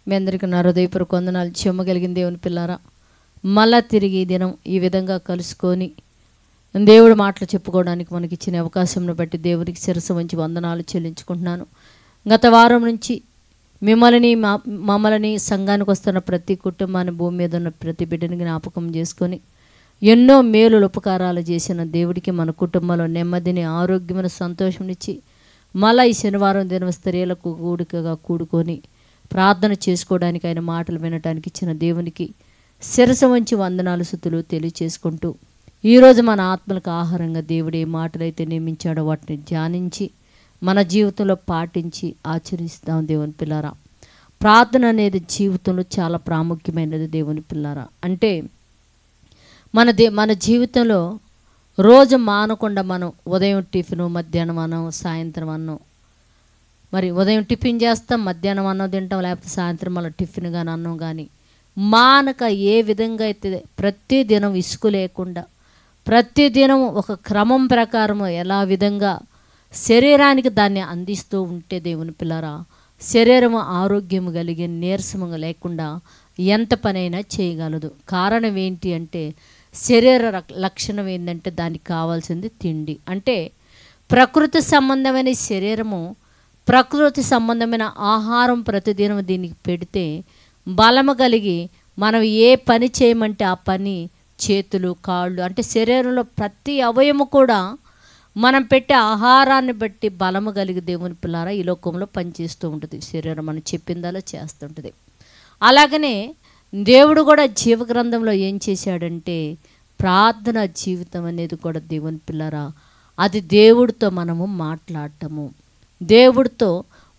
మీ అందరికీ నా హృదయపూర్వక వందనాలు. చెమ్మగలిగిన దేవుని పిల్లారా, మళ్ళా తిరిగి ఈ దినం ఈ విధంగా కలుసుకొని దేవుడు మాటలు చెప్పుకోవడానికి మనకి ఇచ్చిన అవకాశంను బట్టి దేవునికి శిరస్సు వంచి వందనాలు చెల్లించుకుంటున్నాను. గత వారం నుంచి మమ్మల్ని సంఘానికి వస్తున్న ప్రతి కుటుంబాన్ని, భూమి మీద ఉన్న ప్రతి బిడ్డని జ్ఞాపకం చేసుకొని ఎన్నో మేలులు ఉపకారాలు చేసిన దేవుడికి మన కుటుంబంలో నెమ్మదిని, ఆరోగ్యమైన సంతోషంనిచ్చి మళ్ళీ ఈ శనివారం దినం స్త్రీలకు కూడికగా కూడుకొని ప్రార్థన చేసుకోవడానికి, ఆయన మాటలు వినడానికి ఇచ్చిన దేవునికి శిరస్సు వంచి వందనాలు స్తుతులు తెలియచేసుకుంటూ, ఈరోజు మన ఆత్మలకు ఆహారంగా దేవుడు ఏ మాటలైతే నియమించాడో వాటిని ధ్యానించి మన జీవితంలో పాటించి ఆచరిస్తాం. దేవుని పిల్లారా, ప్రార్థన అనేది జీవితంలో చాలా ప్రాముఖ్యమైనది. దేవుని పిల్లారా, అంటే మన జీవితంలో రోజు మానకుండా మనం ఉదయం టిఫిను, మధ్యాహ్నం అన్నం, సాయంత్రం అన్నం, మరి ఉదయం టిఫిన్ చేస్తాం, మధ్యాహ్నం అన్నం తింటాం, లేకపోతే సాయంత్రం మళ్ళీ టిఫిన్ కానీ అన్నం కానీ మానక ఏ విధంగా అయితే ప్రతిదినం ఇసుకు లేకుండా ప్రతిదినం ఒక క్రమం ప్రకారం ఎలా విధంగా శరీరానికి దాన్ని అందిస్తూ ఉంటే దేవుని పిల్లరా, శరీరం ఆరోగ్యం కలిగి నీరసము లేకుండా ఎంత పనైనా చేయగలదు. కారణం ఏంటి అంటే శరీర లక్షణం ఏంటంటే దానికి కావాల్సింది తిండి. అంటే ప్రకృతి సంబంధమైన శరీరము, ప్రకృతి సంబంధమైన ఆహారం ప్రతిదినం దీనికి పెడితే బలము కలిగి మనం ఏ పని చేయమంటే ఆ పని, చేతులు, కాళ్ళు, అంటే శరీరంలో ప్రతి అవయము కూడా మనం పెట్టే ఆహారాన్ని బట్టి బలము కలిగి దేవుని పిల్లారా ఈ లోకంలో పనిచేస్తూ ఉంటుంది. శరీరం మనం చెప్పిందలా చేస్తుంటుంది. అలాగనే దేవుడు కూడా జీవగ్రంథంలో ఏం చేశాడంటే ప్రార్థన జీవితం అనేది కూడా దేవుని పిల్లారా, అది దేవుడితో మనము మాట్లాడటము. దేవుడితో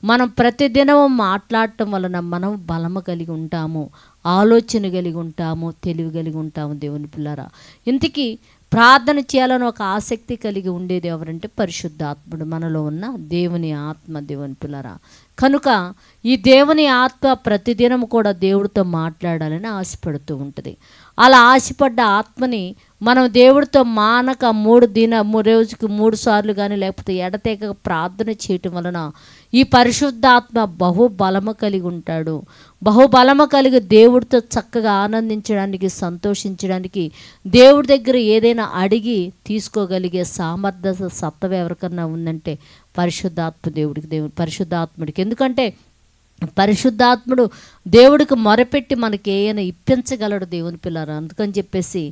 మనం ప్రతిదినము మాట్లాడటం వలన మనం బలము కలిగి ఉంటాము, ఆలోచన కలిగి ఉంటాము, తెలివి కలిగి ఉంటాము. దేవుని పిల్లారా, ఇంతకీ ప్రార్థన చేయాలని ఒక ఆసక్తి కలిగి ఉండేది ఎవరంటే పరిశుద్ధాత్ముడు, మనలో ఉన్న దేవుని ఆత్మ. దేవుని పిల్లారా, కనుక ఈ దేవుని ఆత్మ ప్రతిదినం కూడా దేవుడితో మాట్లాడాలని ఆశపడుతూ ఉంటుంది. అలా ఆశపడ్డ ఆత్మని మనం దేవుడితో మానక 3 రోజుకి 3 సార్లు కానీ లేకపోతే ఎడతెగక ప్రార్థన చేయటం వలన ఈ పరిశుద్ధాత్మ బహుబలము కలిగి ఉంటాడు. బహుబలము కలిగి దేవుడితో చక్కగా ఆనందించడానికి, సంతోషించడానికి, దేవుడి దగ్గర ఏదైనా అడిగి తీసుకోగలిగే సామర్థ్య సత్వ ఎవరికన్నా ఉందంటే పరిశుద్ధాత్ముడికి. ఎందుకంటే పరిశుద్ధాత్ముడు దేవుడికి మొరపెట్టి మనకి ఏమైనా ఇప్పించగలడు. దేవుని పిల్లారా, అందుకని చెప్పేసి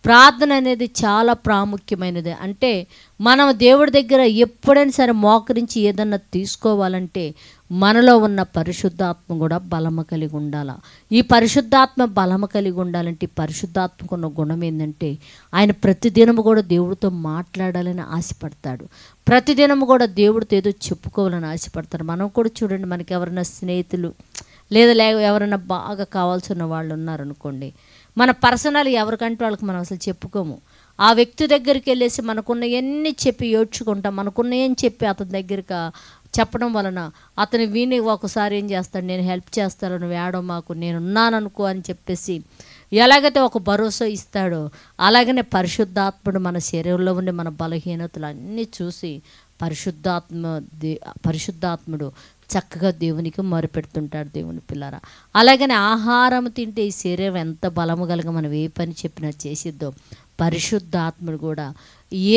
ప్రార్థన అనేది చాలా ప్రాముఖ్యమైనది. అంటే మనం దేవుడి దగ్గర ఎప్పుడైనా సరే మోకరించి ఏదన్నా తీసుకోవాలంటే మనలో ఉన్న పరిశుద్ధాత్మ కూడా బలము కలిగి ఉండాలి. ఈ పరిశుద్ధాత్మ బలము కలిగి ఉండాలంటే పరిశుద్ధాత్మకు ఉన్న గుణం ఏంటంటే ఆయన ప్రతిదినము కూడా దేవుడితో మాట్లాడాలని ఆశపడతాడు. ప్రతిదినము కూడా దేవుడితో ఏదో చెప్పుకోవాలని ఆశపడతాడు. మనం కూడా చూడండి, మనకి ఎవరైనా స్నేహితులు లేదా ఎవరైనా బాగా కావాల్సిన వాళ్ళు ఉన్నారనుకోండి, మన పర్సనల్ ఎవరికంటే వాళ్ళకి మనం అసలు చెప్పుకోము. ఆ వ్యక్తి దగ్గరికి వెళ్ళేసి మనకున్న ఎన్ని చెప్పి ఏడ్చుకుంటాం. మనకున్న ఏం చెప్పి అతని దగ్గరికి చెప్పడం వలన అతను విని ఒకసారి ఏం చేస్తాడు, నేను హెల్ప్ చేస్తాను, నువ్వు ఏడో మాకు, నేను ఉన్నాననుకో అని చెప్పేసి ఎలాగైతే ఒక భరోసా ఇస్తాడో అలాగనే పరిశుద్ధాత్ముడు మన శరీరంలో ఉండే మన బలహీనతలు అన్నీ చూసి పరిశుద్ధాత్ముడు చక్కగా దేవునికి మొరపెడుతుంటాడు. దేవుని పిల్లారా, అలాగనే ఆహారం తింటే ఈ శరీరం ఎంత బలము కలిగి మనం ఏ పని చెప్పినా చేసిద్దో పరిశుద్ధాత్ముడు కూడా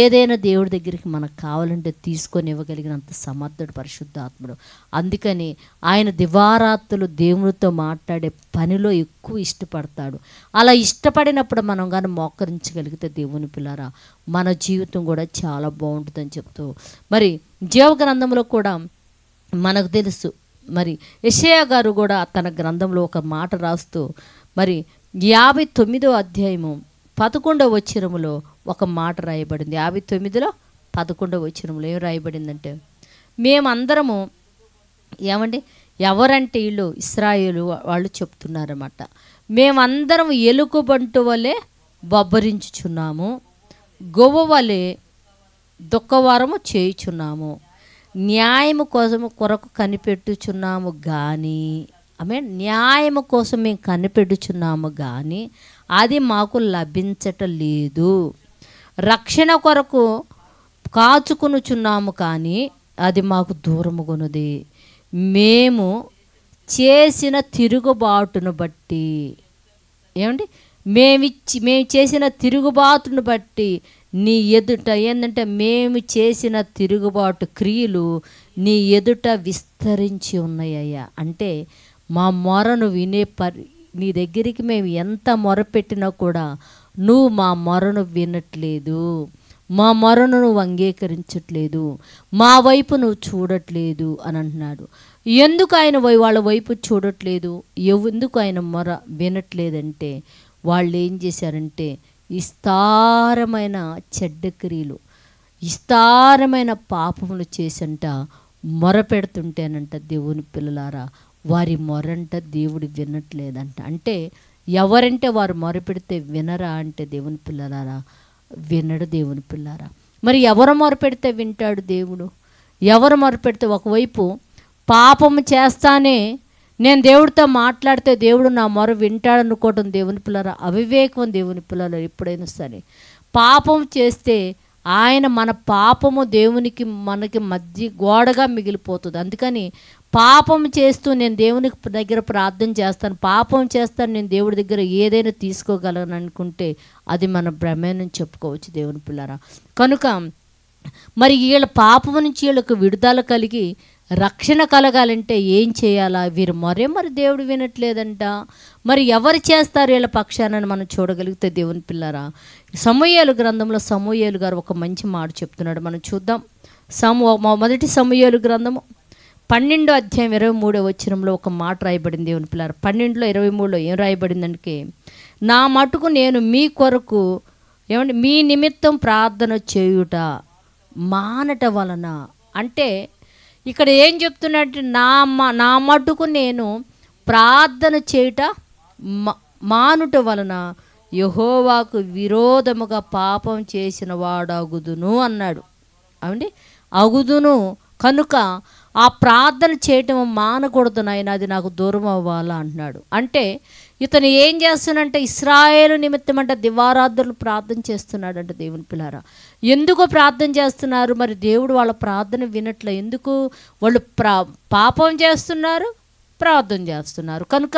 ఏదైనా దేవుడి దగ్గరికి మనకు కావాలంటే తీసుకొని ఇవ్వగలిగినంత సమర్థుడు పరిశుద్ధాత్ముడు. అందుకని ఆయన దివారాత్రులు దేవునితో మాట్లాడే పనిలో ఎక్కువ ఇష్టపడతాడు. అలా ఇష్టపడినప్పుడు మనం కానీ మోకరించగలిగితే దేవుని పిల్లారా మన జీవితం కూడా చాలా బాగుంటుందని చెప్తూ, మరి జీవగ్రంథంలో కూడా మనకు తెలుసు, మరి యెషయా గారు కూడా తన గ్రంథంలో ఒక మాట రాస్తూ, మరి 59వ అధ్యాయము 11వ వచనములో ఒక మాట రాయబడింది. 59లో 11వ వచనంలో ఏం రాయబడిందంటే, మేమందరము ఏమండి, ఎవరంటే వీళ్ళు ఇశ్రాయేలు వాళ్ళు చెప్తున్నారన్నమాట, మేమందరం ఎలుకబంటు వలె బొబ్బరించుచున్నాము, గొవ్వ వలె దుఃఖవారము చేయుచున్నాము, న్యాయము కోసము కొరకు కనిపెట్టుచున్నాము కానీ, న్యాయము కోసం మేము కనిపెట్టుచున్నాము కానీ అది మాకు లభించటం లేదు, రక్షణ కొరకు కాచుకొనుచున్నాము కానీ అది మాకు దూరముగున్నది, మేము చేసిన తిరుగుబాటును బట్టి, ఏమండి, మేము చేసిన తిరుగుబాటును బట్టి నీ ఎదుట ఏంటంటే మేము చేసిన తిరుగుబాటు క్రియలు నీ ఎదుట విస్తరించి ఉన్నాయ్యా. అంటే మా మొరను వినే నీ దగ్గరికి మేము ఎంత మొరపెట్టినా కూడా నువ్వు మా మొరను వినట్లేదు, మా మొరను నువ్వు అంగీకరించట్లేదు, మా వైపు నువ్వు చూడట్లేదు అని అంటున్నాడు. ఎందుకు ఆయన వాళ్ళ వైపు చూడట్లేదు, ఎందుకు ఆయన మొర వినట్లేదంటే వాళ్ళు ఏం చేశారంటే విస్తారమైన చెడ్డ క్రియలు, విస్తారమైన పాపములు చేసంట మొర పెడుతుంటేనంట దేవుని పిల్లలారా వారి మొరంట దేవుడు వినట్లేదంట. అంటే ఎవరంటే వారు మొర పెడితే వినరా అంటే దేవుని పిల్లలారా వినడు దేవుని పిల్లారా. మరి ఎవరు మొర పెడితే వింటాడు దేవుడు? ఎవరు మొర పెడితే, ఒకవైపు పాపము చేస్తానే నేను దేవుడితో మాట్లాడితే దేవుడు నా మొర వింటాడనుకోవడం దేవుని పిల్లరా అవివేకం. దేవుని పిల్లలు ఎప్పుడైనా సరే పాపం చేస్తే ఆయన మన పాపము దేవునికి మనకి మధ్య గోడగా మిగిలిపోతుంది. అందుకని పాపం చేస్తూ నేను దేవునికి దగ్గర ప్రార్థన చేస్తాను, పాపం చేస్తాను, నేను దేవుడి దగ్గర ఏదైనా తీసుకోగలను అనుకుంటే అది మన భ్రమేనని చెప్పుకోవచ్చు దేవుని పిల్లరా. కనుక మరి వీళ్ళ పాపం నుంచి వీళ్ళకు విడుదల కలిగి రక్షణ కలగాలంటే ఏం చేయాలా? వీరు మరి దేవుడు వినట్లేదంట. మరి ఎవరు చేస్తారు వీళ్ళ పక్షానని మనం చూడగలిగితే దేవుని పిల్లరా సమూయేలు గ్రంథంలో సమూయేలు గారు ఒక మంచి మాట చెప్తున్నాడు. మనం చూద్దాం. మొదటి సమూయేలు గ్రంథము 12వ అధ్యాయం 23వ వచనంలో ఒక మాట రాయబడింది దేవుని పిల్లరా. 12:23 ఏం రాయబడిందంటే, నా మటుకు నేను మీ కొరకు ఏమంటే మీ నిమిత్తం ప్రార్థన చేయుట మానట వలన. అంటే ఇక్కడ ఏం చెప్తున్నట్టు, నా మటుకు నేను ప్రార్థన చేయుట మానుట వలన యెహోవాకు విరోధముగా పాపం చేసిన వాడగుదును అన్నాడు. అవండి అగుదును. కనుక ఆ ప్రార్థన చేయటం మానకూడదు నాయన, అది నాకు దూరం అవ్వాలా అంటున్నాడు. అంటే ఇతను ఏం చేస్తున్నాడంటే ఇశ్రాయేలు నిమిత్తం అంటే దివారాత్రులు ప్రార్థన చేస్తున్నాడు అంటే దేవుని పిల్లారా. ఎందుకు ప్రార్థన చేస్తున్నారు? మరి దేవుడు వాళ్ళ ప్రార్థన వినట్లే. ఎందుకు? వాళ్ళు పాపం చేస్తున్నారు, ప్రార్థన చేస్తున్నారు. కనుక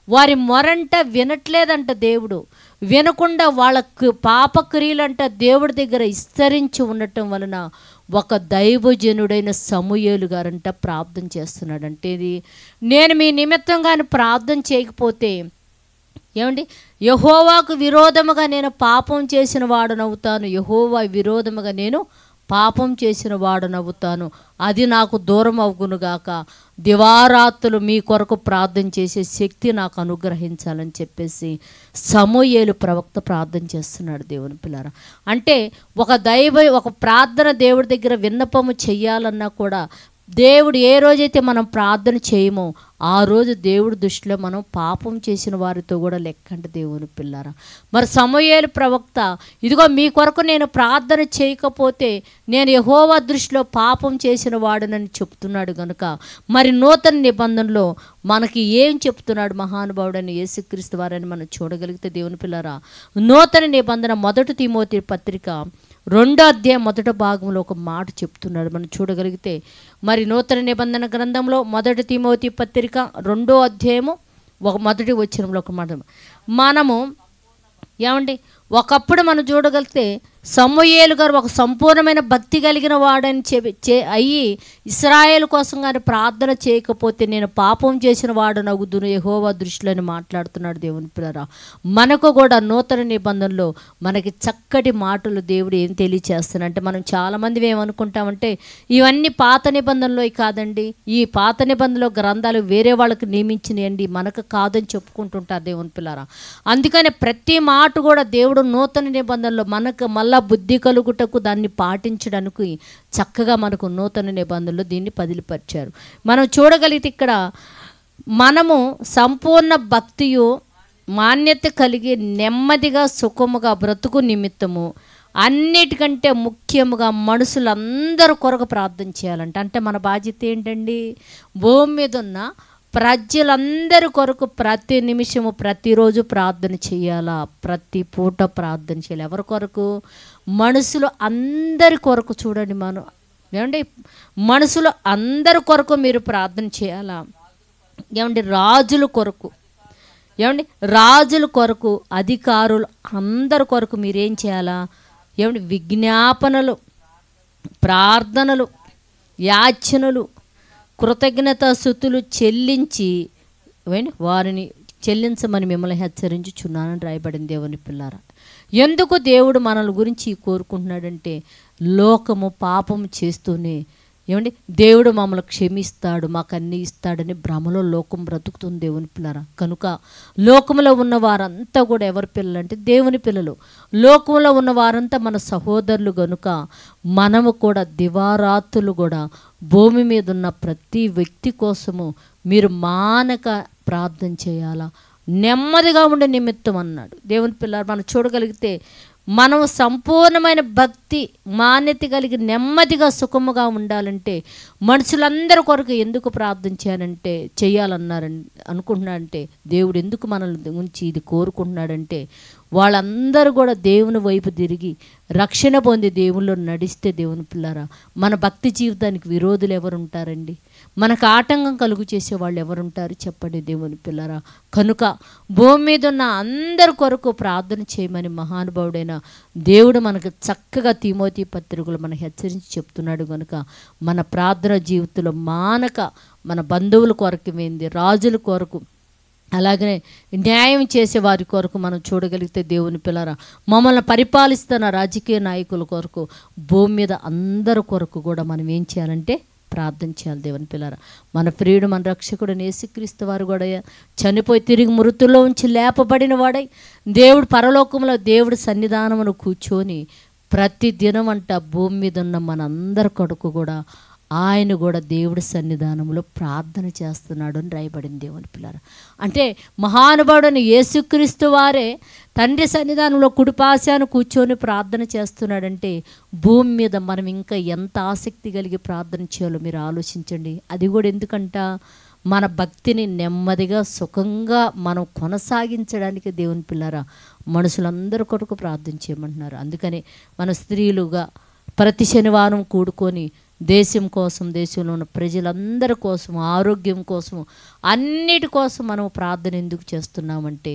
వారి మొరంట వినట్లేదంట దేవుడు. వినకుండా వాళ్ళకు పాపక్రియలంట దేవుడి దగ్గర విస్తరించి ఉండటం వలన ఒక దైవజనుడైన సమూయేలు గారంట ప్రార్థన చేస్తున్నాడు. అంటే ఇది నేను మీ నిమిత్తం కానీ ప్రార్థన చేయకపోతే ఏమండి యెహోవాకు విరోధముగా నేను పాపం చేసిన వాడనవుతాను, యెహోవా విరోధముగా నేను పాపం చేసిన వాడనవుతాను, అది నాకు దూరం అవ్వునుగాక, దివారాత్రులు మీ కొరకు ప్రార్థన చేసే శక్తి నాకు అనుగ్రహించాలని చెప్పేసి సమూయేలు ప్రవక్త ప్రార్థన చేస్తున్నాడు దేవుని పిల్లారా. అంటే ఒక ప్రార్థన దేవుడి దగ్గర విన్నపము చెయ్యాలన్నా కూడా దేవుడు ఏ రోజైతే మనం ప్రార్థన చేయమో ఆ రోజు దేవుడి దృష్టిలో మనం పాపం చేసిన వారితో కూడా లెక్కంట దేవుని పిల్లారా. మరి సమూయేలు ప్రవక్త ఇదిగో మీ కొరకు నేను ప్రార్థన చేయకపోతే నేను యెహోవా దృష్టిలో పాపం చేసిన వాడనని చెప్తున్నాడు. కనుక మరి నూతన నిబంధనలో మనకి ఏం చెప్తున్నాడు మహానుభావుడని యేసుక్రీస్తు వారని మనం చూడగలిగితే దేవుని పిల్లారా, నూతన నిబంధన 1 తిమోతి పత్రిక 2వ అధ్యాయం 1వ భాగంలో ఒక మాట చెప్తున్నాడు. మనం చూడగలిగితే మరి నూతన నిబంధన గ్రంథంలో 1 తిమోతి పత్రిక 2వ అధ్యాయము 1వ వచనంలో ఒక మాట, మనము ఏమండి ఒకప్పుడు మనం చూడగలిగితే సమూయేలు గారు ఒక సంపూర్ణమైన భక్తి కలిగిన వాడని అయ్యి ఇశ్రాయేలు కోసం కానీ ప్రార్థన చేయకపోతే నేను పాపం చేసిన వాడనగుదును యెహోవా దృష్టిలో అని మాట్లాడుతున్నాడు దేవుని పిల్లరా. మనకు కూడా నూతన నిబంధనలో మనకి చక్కటి మాటలు దేవుడు ఏం తెలియచేస్తానంటే, మనం చాలామంది ఏమనుకుంటామంటే ఇవన్నీ పాత నిబంధనలో కాదండి, ఈ పాత నిబంధనలో గ్రంథాలు వేరే వాళ్ళకి నియమించినాయండి, మనకు కాదని చెప్పుకుంటుంటారు దేవుని పిల్లరా. అందుకని ప్రతి మాట కూడా దేవుడు నూతన నిబంధనలో మనకు మళ్ళా బుద్ధి కలుగుటకు దాన్ని పాటించడానికి చక్కగా మనకు నూతన నిబంధనలు దీన్ని పదిలిపరిచారు. మనం చూడగలిగితే ఇక్కడ మనము సంపూర్ణ భక్తియు మాన్యత కలిగి నెమ్మదిగా సుఖముగా బ్రతుకు నిమిత్తము అన్నిటికంటే ముఖ్యముగా మనుషులందరూ కొరకు ప్రార్థన చేయాలంట. అంటే మన బాధ్యత ఏంటండి? భూమి మీద ఉన్న ప్రజలందరి కొరకు ప్రతి నిమిషము ప్రతిరోజు ప్రార్థన చేయాలా, ప్రతి పూట ప్రార్థన చేయాలి. ఎవరి కొరకు? మనుషులు అందరి కొరకు. చూడండి, మనం ఏమండి మనుషులు అందరి కొరకు మీరు ప్రార్థన చేయాలా. ఏమండి రాజుల కొరకు, ఏమండి రాజుల కొరకు, అధికారులు అందరి కొరకు మీరేం చేయాలా? ఏమండి విజ్ఞాపనలు, ప్రార్థనలు, యాచనలు, కృతజ్ఞతాస్తుతులు చెల్లించి వారిని చెల్లించమని మిమ్మల్ని హెచ్చరించుచున్నానని రాయబడింది. దేవుని పిల్లారా, ఎందుకు దేవుడు మనల గురించి కోరుకుంటున్నాడంటే, లోకము పాపము చేస్తూనే ఏమండి దేవుడు మమ్మల్ని క్షమిస్తాడు, మాకు అన్నీ ఇస్తాడని భ్రమలో లోకం బ్రతుకుతుంది. దేవుని పిల్లరా, కనుక లోకంలో ఉన్న వారంతా కూడా ఎవరి పిల్లలు అంటే దేవుని పిల్లలు. లోకంలో ఉన్న వారంతా మన సహోదరులు కనుక మనము కూడా దివారాత్రులు కూడా భూమి మీద ఉన్న ప్రతి వ్యక్తి కోసము మీరు మానక ప్రార్థన చేయాలా, నెమ్మదిగా ఉండే నిమిత్తం అన్నాడు. దేవుని పిల్లలు మనం చూడగలిగితే మనం సంపూర్ణమైన భక్తి మాన్యత కలిగి నెమ్మదిగా సుఖముగా ఉండాలంటే మనుషులందరి కొరకు ఎందుకు ప్రార్థన అనుకుంటున్నాడంటే దేవుడు ఎందుకు మనల్ని గురించి ఇది కోరుకుంటున్నాడంటే, వాళ్ళందరూ కూడా దేవుని వైపు తిరిగి రక్షణ పొంది దేవుళ్ళు నడిస్తే, దేవుని పిల్లారా, మన భక్తి జీవితానికి విరోధులు ఎవరు ఉంటారండి? మనకు ఆటంకం కలుగు చేసే వాళ్ళు ఎవరుంటారు చెప్పండి దేవుని పిల్లరా. కనుక భూమి మీద ఉన్న అందరి కొరకు ప్రార్థన చేయమని మహానుభావుడైన దేవుడు మనకు చక్కగా తిమోతి పత్రికలు మనకు హెచ్చరించి చెప్తున్నాడు. కనుక మన ప్రార్థన జీవితంలో మానక మన బంధువుల కొరకు ఏంది, రాజుల కొరకు, అలాగనే న్యాయం చేసే వారి కొరకు మనం చూడగలిగితే దేవుని పిల్లరా, మమ్మల్ని పరిపాలిస్తున్న రాజకీయ నాయకుల కొరకు, భూమి మీద అందరి కొరకు కూడా మనం ఏం చేయాలంటే ప్రార్థన చేయాలి. దేవుని పిల్లరా, మన ప్రియుడు మన రక్షకుడు యేసుక్రీస్తు వారు కూడా చనిపోయి తిరిగి మృతుల్లో ఉంచి లేపబడిన వాడై దేవుడు పరలోకంలో దేవుడి సన్నిధానమును కూర్చొని ప్రతి దినం అంట భూమి మీద ఉన్న మనందరి కొరకు కూడా ఆయన కూడా దేవుడి సన్నిధానంలో ప్రార్థన చేస్తున్నాడు అని రాయబడింది. దేవుని పిల్లరా, అంటే మహానుభావుడని యేసుక్రీస్తు వారే తండ్రి సన్నిధానంలో కుడిపాశాను కూర్చొని ప్రార్థన చేస్తున్నాడంటే భూమి మీద మనం ఇంకా ఎంత ఆసక్తి కలిగి ప్రార్థన చేయాలో మీరు ఆలోచించండి. అది కూడా ఎందుకంట, మన భక్తిని నెమ్మదిగా సుఖంగా మనం కొనసాగించడానికి దేవుని పిల్లరా మనుషులందరి కొరకు ప్రార్థన చేయమంటున్నారు. అందుకని మన స్త్రీలుగా ప్రతి శనివారం కూడుకొని దేశం కోసం, దేశంలో ఉన్న ప్రజలందరి కోసం, ఆరోగ్యం కోసం, అన్నిటి కోసం మనం ప్రార్థన ఎందుకు చేస్తున్నామంటే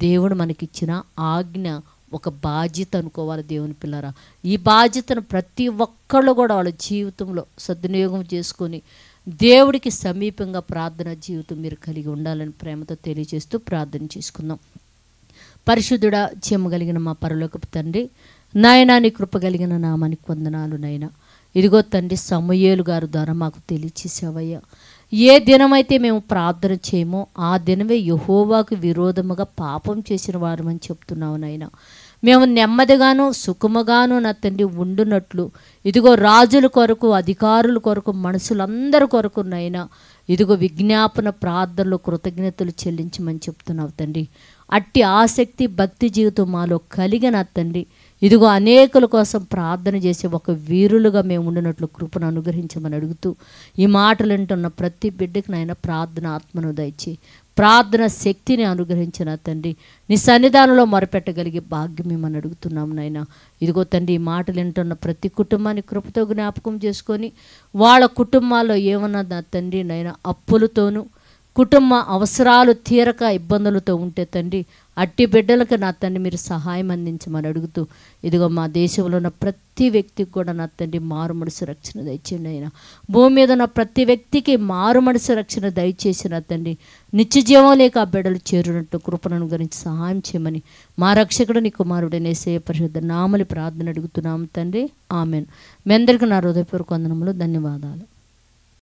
దేవుడు మనకిచ్చిన ఆజ్ఞ, ఒక బాధ్యత అనుకోవాలి. దేవుని పిల్లరా, ఈ బాధ్యతను ప్రతి ఒక్కళ్ళు కూడా వాళ్ళ జీవితంలో సద్వినియోగం చేసుకొని దేవుడికి సమీపంగా ప్రార్థన జీవితం మీరు కలిగి ఉండాలని ప్రేమతో తెలియజేస్తూ ప్రార్థన చేసుకుందాం. పరిశుద్ధుడా, చెమ్మగలిగిన మా పరలోకపు తండ్రి, నాయనా నీ కృప కలిగిన నామానికి వందనాలు. నాయనా ఇదిగో తండ్రి, సమూయేలు గారి ద్వారా మాకు తెలియచేసావయ్యా, ఏ దినమైతే మేము ప్రార్థన చేయమో ఆ దినమే యెహోవాకు విరోధముగా పాపం చేసిన వారమని చెప్తున్నావు నాయనా. మేము నెమ్మదిగాను సుఖముగాను నా తండ్రి ఉండునట్లు ఇదిగో రాజుల కొరకు, అధికారుల కొరకు, మనుషులందరి కొరకు నైనా ఇదిగో విజ్ఞాపన ప్రార్థనలు, కృతజ్ఞతలు చెల్లించమని చెప్తున్నావు తండ్రి. అట్టి ఆసక్తి భక్తి జీవితం మాలో కలిగిన తండ్రి ఇదిగో అనేకుల కోసం ప్రార్థన చేసే ఒక వీరులుగా మేము ఉండినట్లు కృపను అనుగ్రహించమని అడుగుతూ, ఈ మాటలు వింటున్న ప్రతి బిడ్డకి నాయన ప్రార్థన ఆత్మను దయచి, ప్రార్థన శక్తిని అనుగ్రహించిన తండ్రి నీ సన్నిధానంలో మొరపెట్టగలిగే భాగ్యం మేమని అడుగుతున్నాము నాయన. ఇదిగో తండ్రి, ఈ మాటలు వింటున్న ప్రతి కుటుంబాన్ని కృపతో జ్ఞాపకం చేసుకొని వాళ్ళ కుటుంబాల్లో ఏమన్నా నా తండ్రి నాయన అప్పులతోనూ కుటుంబ అవసరాలు తీరక ఇబ్బందులతో ఉంటే తండ్రి అట్టి బిడ్డలకు నా తండ్రి మీరు సహాయం అందించమని అడుగుతూ, ఇదిగో మా దేశంలో ఉన్న ప్రతి వ్యక్తికి కూడా నా తండ్రి మారుమనసు రక్షణ దయచేయండి అయినా. భూమి మీద ఉన్న ప్రతి వ్యక్తికి మారుమనసు రక్షణ దయచేసిన తండ్రి నిత్య జీవం లేక ఆ బిడ్డలు చేరునట్టు కృపణను గురించి సహాయం చేయమని మా రక్షకుడు నీ కుమారుడైన యేసయ్య పరిశుద్ధ నామములో ప్రార్థన అడుగుతున్నాము తండ్రి. ఆమెన్. మీ అందరికీ నా హృదయపూర్వక వందనములు, ధన్యవాదాలు.